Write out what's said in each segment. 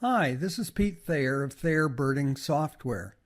Hi, this is Pete Thayer of Thayer Birding Software.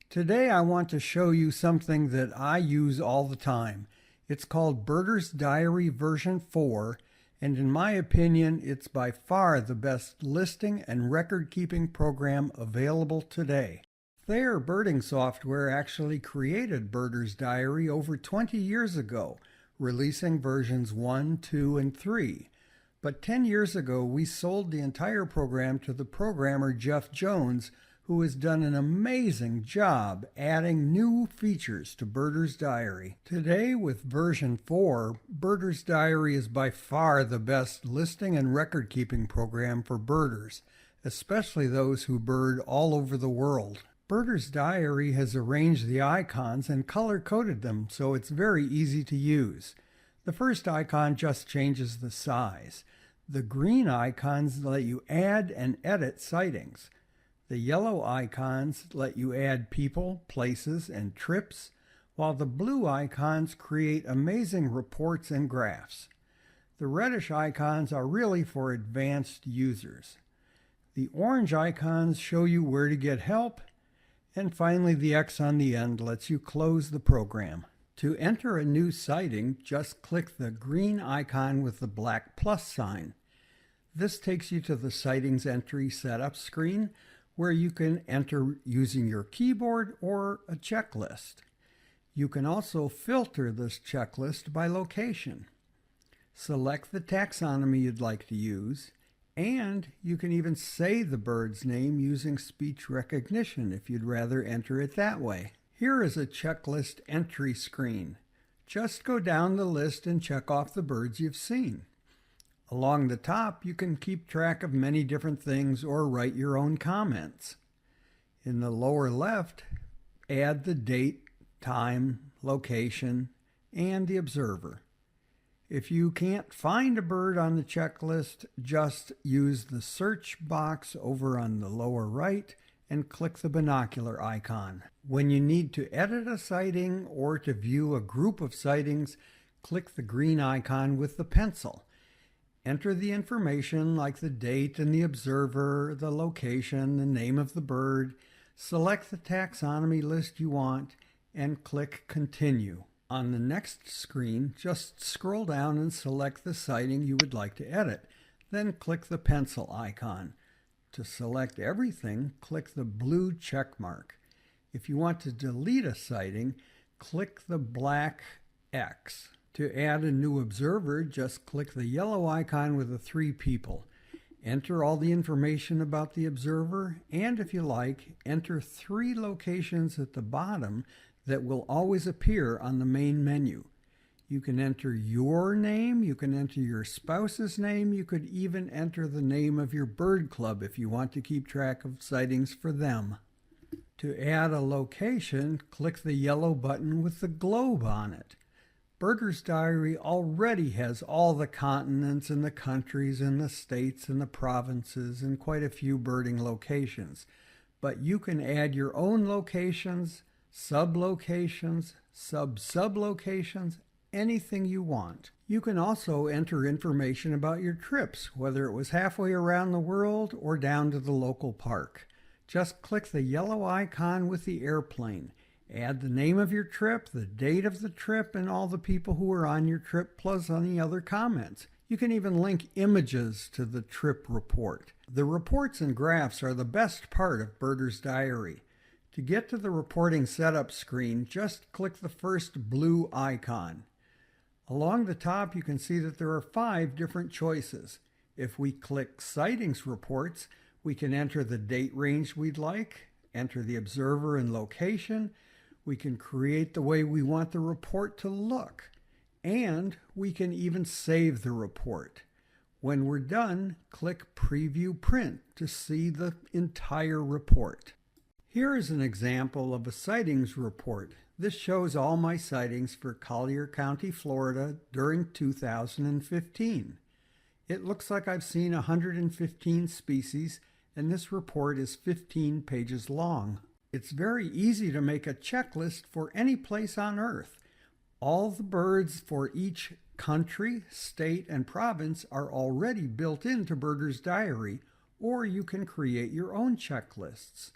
Today I want to show you something that I use all the time. It's called Birder's Diary version 4, and in my opinion, it's by far the best listing and record-keeping program available today. Thayer Birding Software actually created Birder's Diary over 20 years ago, releasing versions 1, 2, and 3. But 10 years ago, we sold the entire program to the programmer Jeff Jones, who has done an amazing job adding new features to Birder's Diary. Today, with version 4, Birder's Diary is by far the best listing and record-keeping program for birders, especially those who bird all over the world. Birder's Diary has arranged the icons and color-coded them so it's very easy to use. The first icon just changes the size. The green icons let you add and edit sightings. The yellow icons let you add people, places, and trips, while the blue icons create amazing reports and graphs. The reddish icons are really for advanced users. The orange icons show you where to get help, and finally the X on the end lets you close the program. To enter a new sighting, just click the green icon with the black plus sign. This takes you to the Sightings entry setup screen, where you can enter using your keyboard or a checklist. You can also filter this checklist by location. Select the taxonomy you'd like to use, and you can even say the bird's name using speech recognition if you'd rather enter it that way. Here is a checklist entry screen. Just go down the list and check off the birds you've seen. Along the top, you can keep track of many different things or write your own comments. In the lower left, add the date, time, location, and the observer. If you can't find a bird on the checklist, just use the search box over on the lower right and click the binocular icon. When you need to edit a sighting or to view a group of sightings, click the green icon with the pencil. Enter the information like the date and the observer, the location, the name of the bird, select the taxonomy list you want, and click Continue. On the next screen, just scroll down and select the sighting you would like to edit, then click the pencil icon. To select everything, click the blue check mark. If you want to delete a sighting, click the black X. To add a new observer, just click the yellow icon with the 3 people. Enter all the information about the observer, and if you like, enter 3 locations at the bottom that will always appear on the main menu. You can enter your name, you can enter your spouse's name, you could even enter the name of your bird club if you want to keep track of sightings for them. To add a location, click the yellow button with the globe on it. Birder's Diary already has all the continents and the countries and the states and the provinces and quite a few birding locations. But you can add your own locations, sub-locations, sub-sub-locations, anything you want. You can also enter information about your trips, whether it was halfway around the world or down to the local park. Just click the yellow icon with the airplane. Add the name of your trip, the date of the trip, and all the people who were on your trip, plus any other comments. You can even link images to the trip report. The reports and graphs are the best part of Birder's Diary. To get to the reporting setup screen, just click the first blue icon. Along the top, you can see that there are 5 different choices. If we click Sightings Reports, we can enter the date range we'd like, enter the observer and location, we can create the way we want the report to look, and we can even save the report. When we're done, click Preview Print to see the entire report. Here is an example of a sightings report. This shows all my sightings for Collier County, Florida during 2015. It looks like I've seen 115 species, and this report is 15 pages long. It's very easy to make a checklist for any place on Earth. All the birds for each country, state, and province are already built into Birder's Diary, or you can create your own checklists.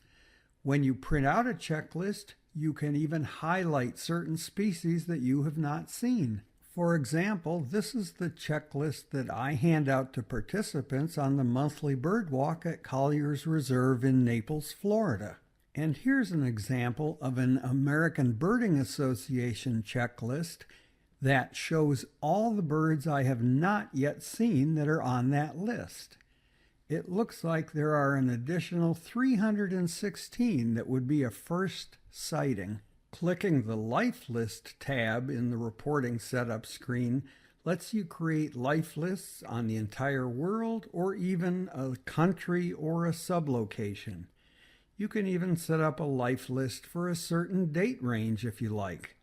When you print out a checklist, you can even highlight certain species that you have not seen. For example, this is the checklist that I hand out to participants on the monthly bird walk at Collier's Reserve in Naples, Florida. And here's an example of an American Birding Association checklist that shows all the birds I have not yet seen that are on that list. It looks like there are an additional 316 that would be a first sighting. Clicking the Life List tab in the reporting setup screen lets you create life lists on the entire world or even a country or a sublocation. You can even set up a life list for a certain date range if you like.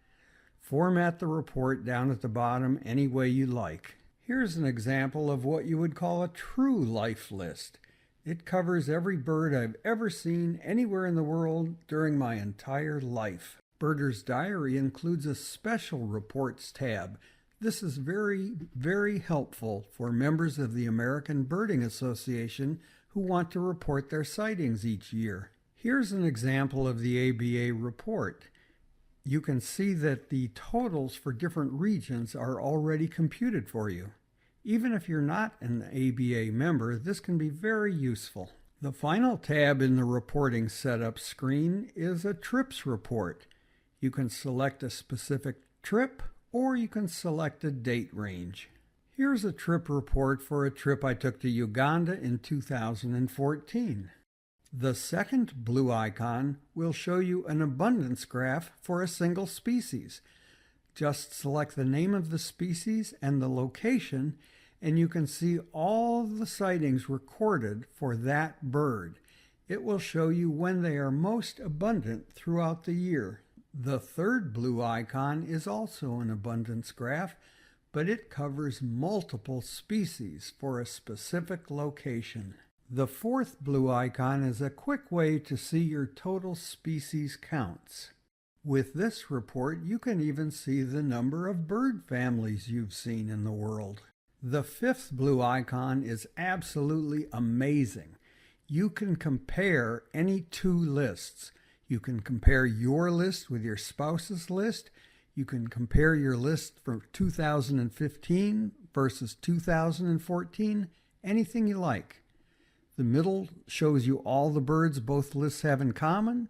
Format the report down at the bottom any way you like. Here's an example of what you would call a true life list. It covers every bird I've ever seen anywhere in the world during my entire life. Birder's Diary includes a special reports tab. This is very, very helpful for members of the American Birding Association who want to report their sightings each year. Here's an example of the ABA report. You can see that the totals for different regions are already computed for you. Even if you're not an ABA member, this can be very useful. The final tab in the reporting setup screen is a trips report. You can select a specific trip or you can select a date range. Here's a trip report for a trip I took to Uganda in 2014. The second blue icon will show you an abundance graph for a single species. Just select the name of the species and the location, and you can see all the sightings recorded for that bird. It will show you when they are most abundant throughout the year. The third blue icon is also an abundance graph, but it covers multiple species for a specific location. The fourth blue icon is a quick way to see your total species counts. With this report, you can even see the number of bird families you've seen in the world. The fifth blue icon is absolutely amazing. You can compare any two lists. You can compare your list with your spouse's list. You can compare your list from 2015 versus 2014, anything you like. The middle shows you all the birds both lists have in common,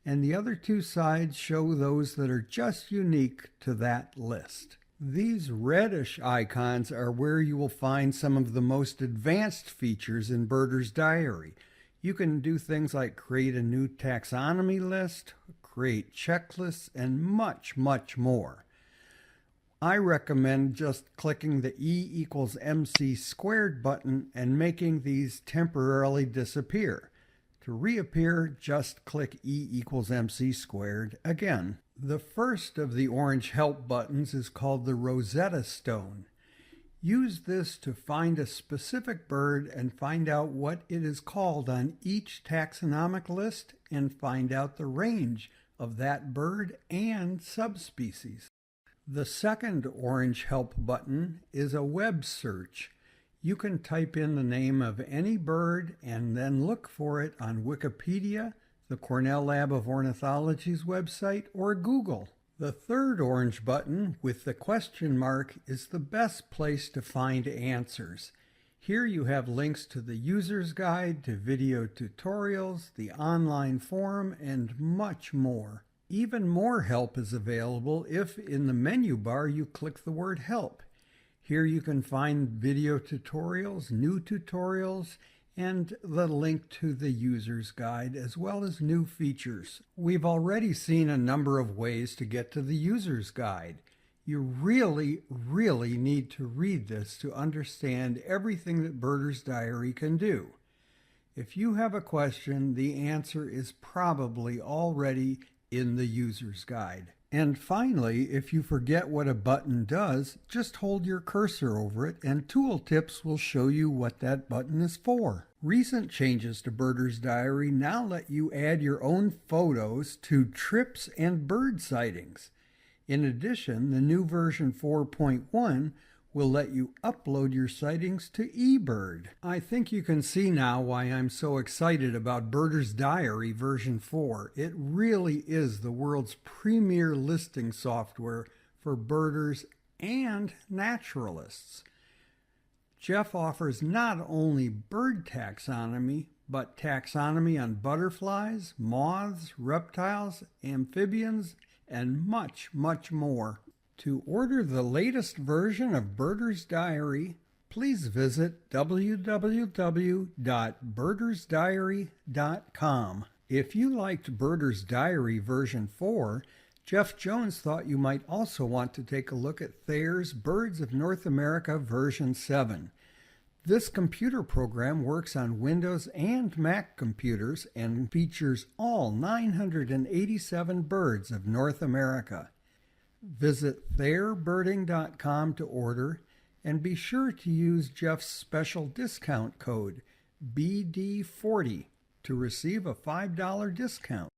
and the other two sides show those that are just unique to that list. These reddish icons are where you will find some of the most advanced features in Birder's Diary. You can do things like create a new taxonomy list, create checklists, and much, much more. I recommend just clicking the E=mc² button and making these temporarily disappear. To reappear, just click E=mc² again. The first of the orange help buttons is called the Rosetta Stone. Use this to find a specific bird and find out what it is called on each taxonomic list and find out the range of that bird and subspecies. The second orange help button is a web search. You can type in the name of any bird and then look for it on Wikipedia, the Cornell Lab of Ornithology's website, or Google. The third orange button with the question mark is the best place to find answers. Here you have links to the user's guide, to video tutorials, the online forum, and much more. Even more help is available if in the menu bar you click the word help. Here you can find video tutorials, new tutorials, and the link to the user's guide, as well as new features. We've already seen a number of ways to get to the user's guide. You really, really need to read this to understand everything that Birder's Diary can do. If you have a question, the answer is probably already in the user's guide. And finally, if you forget what a button does, just hold your cursor over it and ToolTips will show you what that button is for. Recent changes to Birder's Diary now let you add your own photos to trips and bird sightings. In addition, the new version 4.1 will let you upload your sightings to eBird. I think you can see now why I'm so excited about Birder's Diary version 4. It really is the world's premier listing software for birders and naturalists. Jeff offers not only bird taxonomy, but taxonomy on butterflies, moths, reptiles, amphibians, and much, much more. To order the latest version of Birder's Diary, please visit www.birdersdiary.com. If you liked Birder's Diary version 4, Jeff Jones thought you might also want to take a look at Thayer's Birds of North America version 7. This computer program works on Windows and Mac computers and features all 987 birds of North America. Visit ThayerBirding.com to order, and be sure to use Jeff's special discount code BD40 to receive a $5 discount.